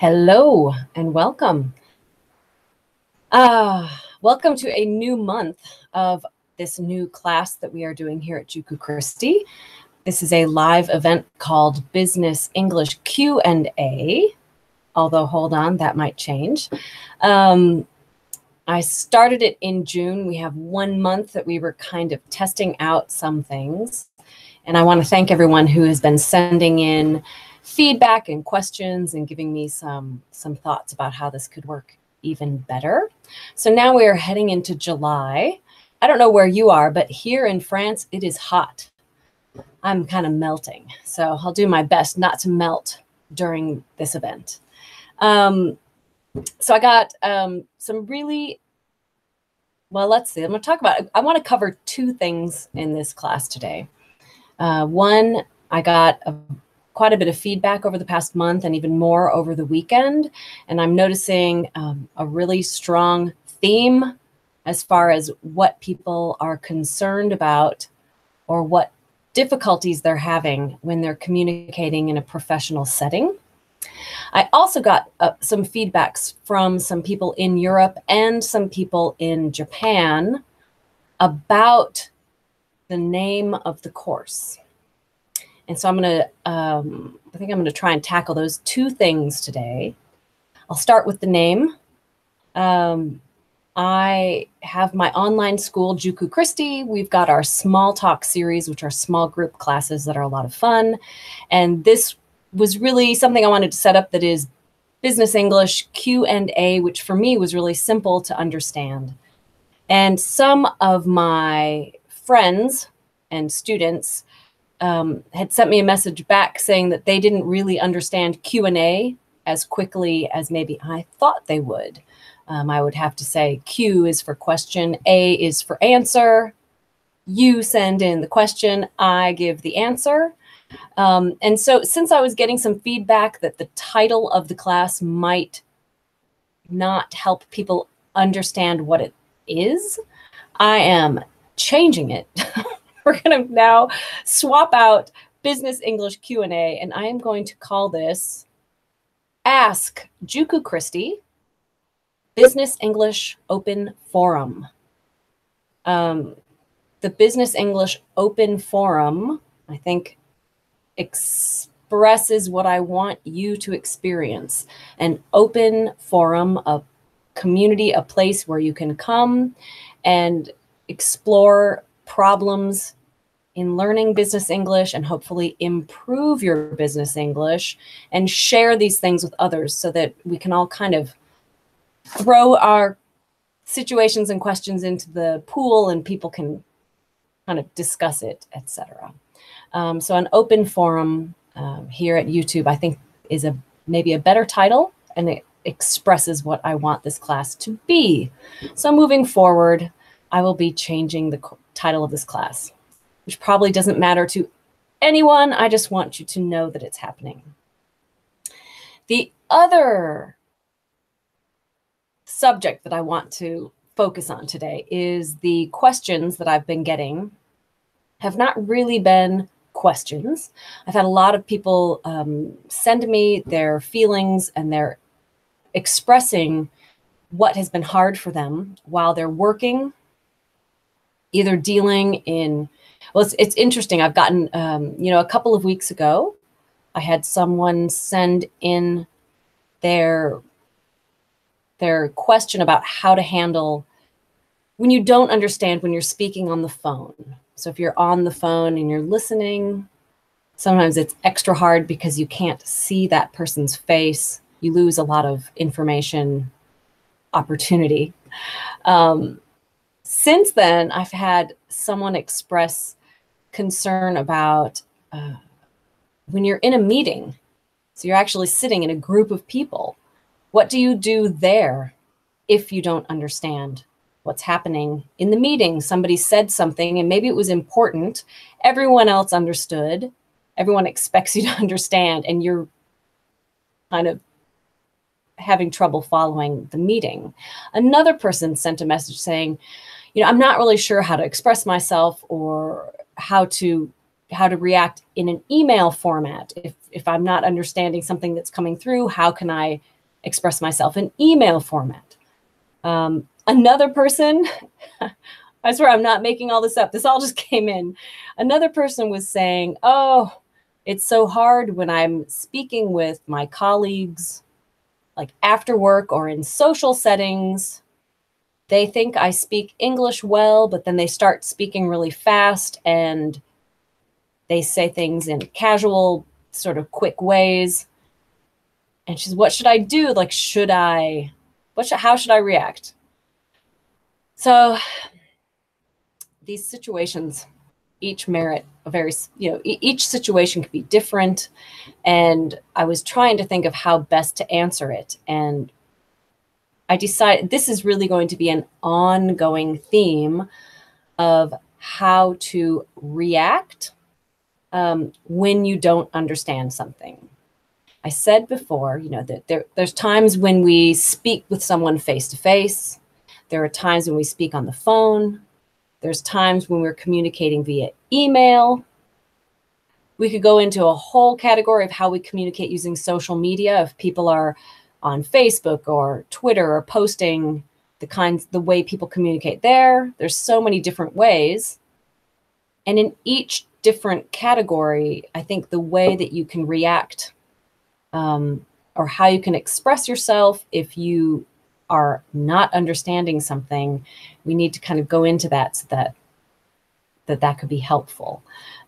Hello and welcome. Welcome to a new month of this new class that we are doing here at Kristi. This is a live event called Business English Q&A, although hold on, that might change. I started it in June. We have 1 month that we were kind of testing out some things. And I want to thank everyone who has been sending in feedback and questions and giving me some thoughts about how this could work even better. So now we are heading into July. I don't know where you are, but here in France, it is hot. I'm kind of melting. So I'll do my best not to melt during this event. So I got some really, well, let's see. I'm going to talk about, I want to cover two things in this class today. One, I got quite a bit of feedback over the past month and even more over the weekend. And I'm noticing a really strong theme as far as what people are concerned about or what difficulties they're having when they're communicating in a professional setting. I also got some feedbacks from some people in Europe and some people in Japan about the name of the course. And so I'm going to, I think I'm going to try and tackle those two things today. I'll start with the name. I have my online school, Kristi. We've got our small talk series, which are small group classes that are a lot of fun. And this was really something I wanted to set up that is Business English Q&A, which for me was really simple to understand. And some of my friends and students had sent me a message back saying that they didn't really understand Q&A as quickly as maybe I thought they would. I would have to say Q is for question, A is for answer. You send in the question, I give the answer. And so since I was getting some feedback that the title of the class might not help people understand what it is, I am changing it. We're going to now swap out Business English Q&A, and I am going to call this Ask Kristi Business English Open Forum. The Business English Open Forum, I think, expresses what I want you to experience. An open forum, a community, a place where you can come and explore problems in learning business English and hopefully improve your business English and share these things with others so that we can all kind of throw our situations and questions into the pool and people can kind of discuss it, etc. So an open forum here at YouTube, I think, is maybe a better title, and it expresses what I want this class to be. So moving forward, I will be changing the title of this class, which probably doesn't matter to anyone. I just want you to know that it's happening. The other subject that I want to focus on today is the questions that I've been getting have not really been questions. I've had a lot of people send me their feelings and they're expressing what has been hard for them while they're working, either dealing in, well, it's interesting. I've gotten, a couple of weeks ago, I had someone send in their question about how to handle when you don't understand when you're speaking on the phone. So if you're on the phone and you're listening, sometimes it's extra hard because you can't see that person's face. You lose a lot of information opportunity. Since then, I've had someone express concern about when you're in a meeting, so you're actually sitting in a group of people, what do you do there if you don't understand what's happening in the meeting? Somebody said something and maybe it was important. Everyone else understood. Everyone expects you to understand, and you're kind of having trouble following the meeting. Another person sent a message saying, I'm not really sure how to express myself or how to react in an email format. If I'm not understanding something that's coming through, how can I express myself in email format. Another person, I swear I'm not making all this up. This all just came in. Another person was saying, oh, it's so hard when I'm speaking with my colleagues, like after work or in social settings. They think I speak English well, but then they start speaking really fast and they say things in casual, sort of quick ways. And she's, what should I do? Like, how should I react? So these situations each merit a very, each situation could be different. And I was trying to think of how best to answer it. And I decided this is really going to be an ongoing theme of how to react when you don't understand something. I said before, that there's times when we speak with someone face to face. There are times when we speak on the phone. There's times when we're communicating via email. We could go into a whole category of how we communicate using social media. If people are on Facebook or Twitter or posting the way people communicate there, there's so many different ways. And in each different category, I think the way that you can react or how you can express yourself if you are not understanding something, we need to kind of go into that so that could be helpful.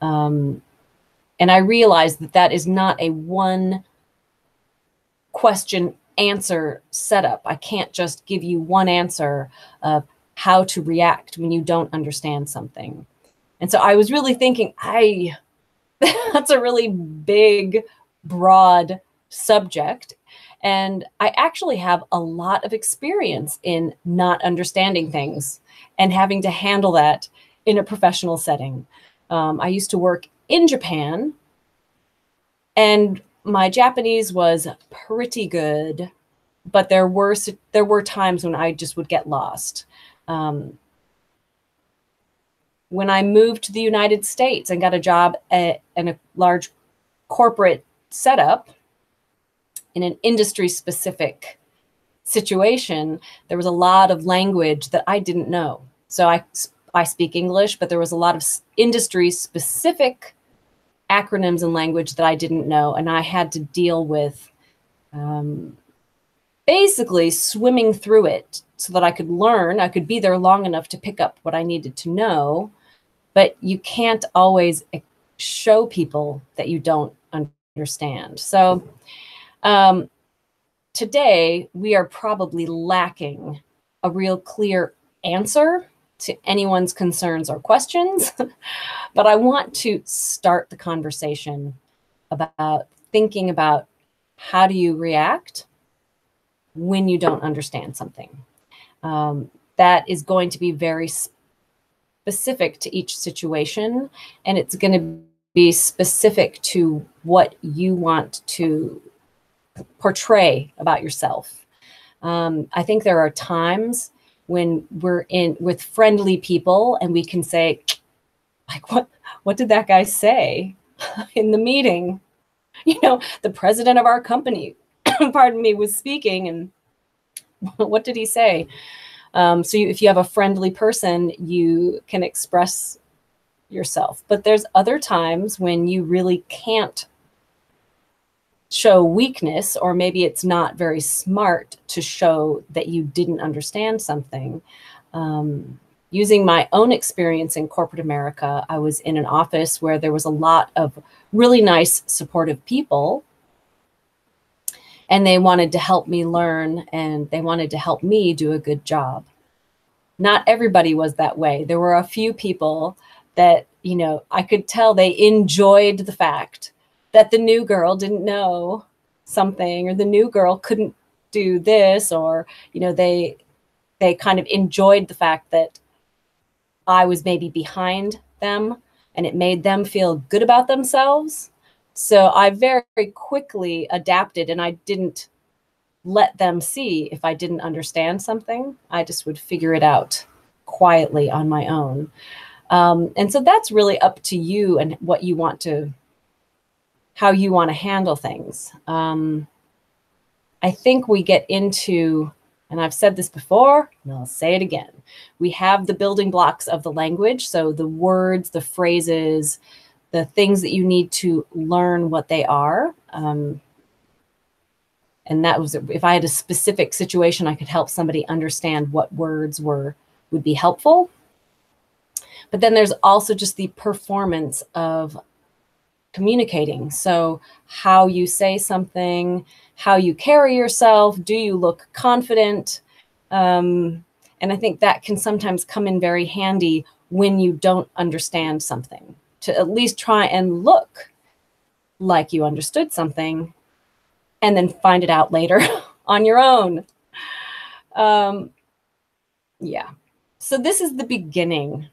And I realize that is not a one question answer setup. I can't just give you one answer of how to react when you don't understand something. And so I was really thinking, that's a really big, broad subject. And I actually have a lot of experience in not understanding things and having to handle that in a professional setting. I used to work in Japan, and my Japanese was pretty good, but there were times when I just would get lost. When I moved to the United States and got a job in a large corporate setup in an industry-specific situation, there was a lot of language that I didn't know. So I speak English, but there was a lot of industry-specific acronyms and language that I didn't know, and I had to deal with basically swimming through it so that I could learn. I could be there long enough to pick up what I needed to know, but you can't always show people that you don't understand. So today we are probably lacking a real clear answer to anyone's concerns or questions, but I want to start the conversation about thinking about how do you react when you don't understand something. That is going to be very specific to each situation, and it's going to be specific to what you want to portray about yourself. I think there are times when we're with friendly people and we can say, like, what did that guy say in the meeting? The president of our company, pardon me, was speaking, and what did he say? So if you have a friendly person, you can express yourself. But there's other times when you really can't show weakness, or maybe it's not very smart to show that you didn't understand something. Using my own experience in corporate America, I was in an office where there was a lot of really nice, supportive people, and they wanted to help me learn, and they wanted to help me do a good job. Not everybody was that way. There were a few people that, I could tell they enjoyed the fact that the new girl didn't know something, or the new girl couldn't do this, or, they kind of enjoyed the fact that I was maybe behind them, and it made them feel good about themselves. So I very quickly adapted, and I didn't let them see if I didn't understand something. I just would figure it out quietly on my own. And so that's really up to you and how you want to handle things. I think we get into, and I've said this before, and I'll say it again, we have the building blocks of the language. So the words, the phrases, the things that you need to learn what they are. And that was, if I had a specific situation, I could help somebody understand what words would be helpful. But then there's also just the performance of communicating. So how you say something, how you carry yourself, do you look confident? And I think that can sometimes come in very handy when you don't understand something, to at least try and look like you understood something and then find it out later on your own. Yeah. So this is the beginning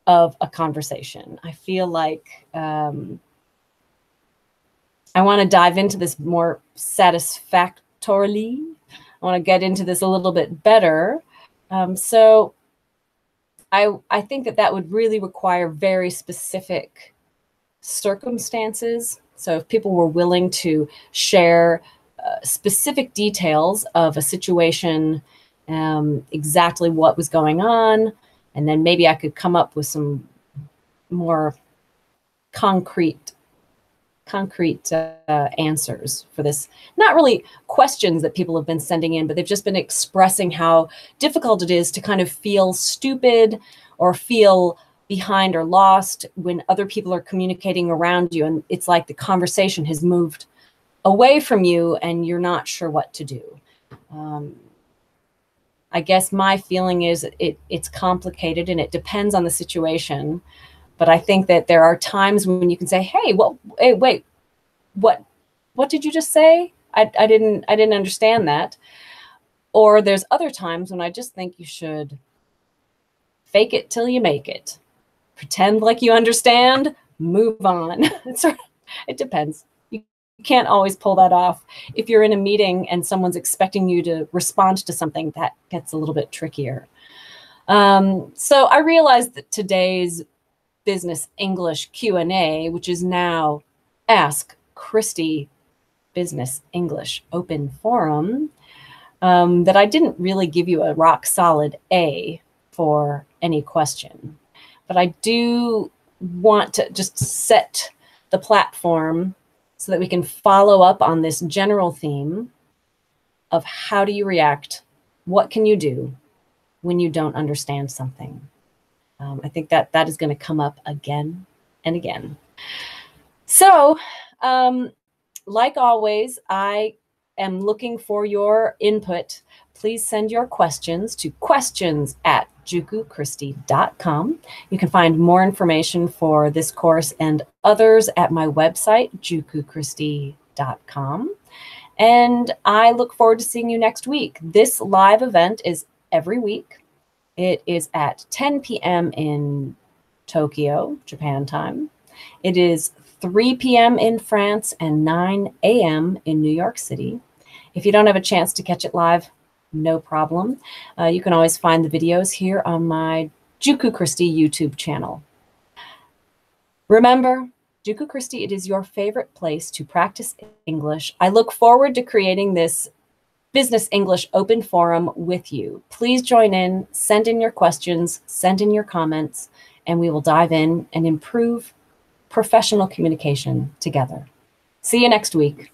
of a conversation. I feel like I want to dive into this more satisfactorily. I want to get into this a little bit better. So I think that would really require very specific circumstances. So if people were willing to share specific details of a situation, exactly what was going on, and then maybe I could come up with some more concrete answers for this. Not really questions that people have been sending in, but they've just been expressing how difficult it is to kind of feel stupid or feel behind or lost when other people are communicating around you. And it's like the conversation has moved away from you and you're not sure what to do. I guess my feeling is it's complicated and it depends on the situation. But I think that there are times when you can say, hey, well, hey, wait, what did you just say? I didn't understand that. Or there's other times when I just think you should fake it till you make it. Pretend like you understand, move on. It depends. You can't always pull that off. If you're in a meeting and someone's expecting you to respond to something, that gets a little bit trickier. So I realized that today's Business English Q&A, which is now Ask Kristi Business English Open Forum, that I didn't really give you a rock solid A for any question. But I do want to just set the platform so that we can follow up on this general theme of how do you react? What can you do when you don't understand something? I think that is going to come up again and again. So, like always, I am looking for your input. Please send your questions to questions@jukukristi.com. You can find more information for this course and others at my website, jukukristi.com. And I look forward to seeing you next week. This live event is every week. It is at 10 p.m. in Tokyo, Japan time. It is 3 p.m. in France and 9 a.m. in New York City. If you don't have a chance to catch it live, no problem. You can always find the videos here on my Juku Kristi YouTube channel. Remember, Juku Kristi, it is your favorite place to practice English. I look forward to creating this Business English Open Forum with you. Please join in, send in your questions, send in your comments, and we will dive in and improve professional communication together. See you next week.